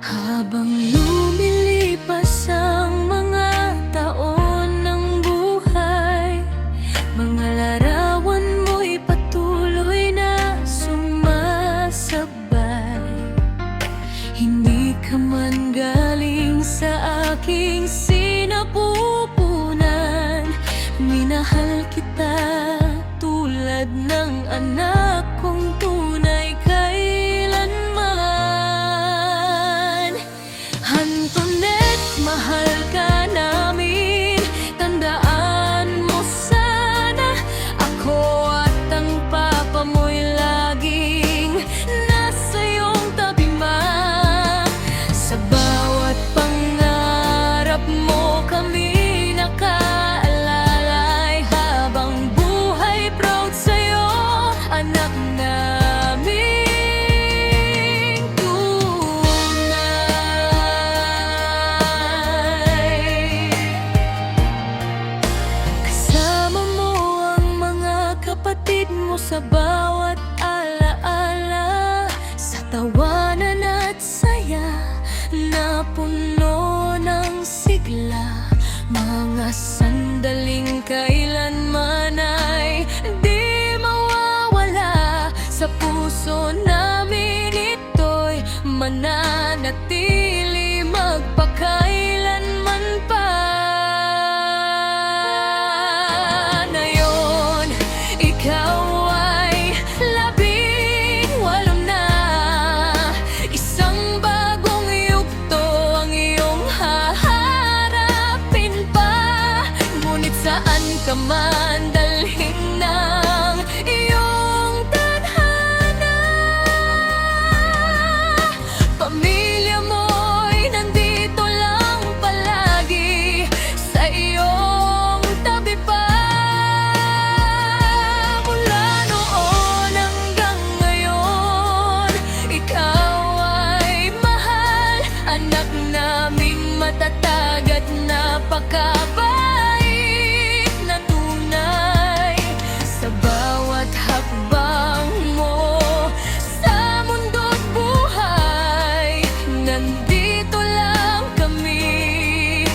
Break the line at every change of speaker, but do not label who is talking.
Habang lumilipas ang mga taon ng buhay, mga larawan mo'y patuloy na sumasabay. Hindi ka man galing sa aking sinapupunan, minahal kita tulad ng anak kong tunay kailanman. Antoinette, mahal ka namin, tandaan mo sana, ako at ang papa mo'y laging nasa iyong tabi ma. Sa bawat pangarap mo kami nakaalalay, habang buhay proud sa'yo, anak naming tunay. Kasama mo ang mga kapatid mo sa bawat alaala, sa tawanan at saya na puno ng sigla. Mga sandaling kailanman ay di mawawala, sa puso namin ito'y mananatili magpakailanman pa. Ngayon, ikaw ay 18 na, isang bagong yugto ang iyong haharapin pa. Ngunit saan ka man dalhin ng iyong tadhana, pamilya mo'y nandito lang palagi, sa iyong tabi pa. Mula noon hanggang ngayon, ikaw ay mahal, anak naming matatag at napakabait na tunay. Sa bawat hakbang mo sa mundo't buhay, nandito lang kami,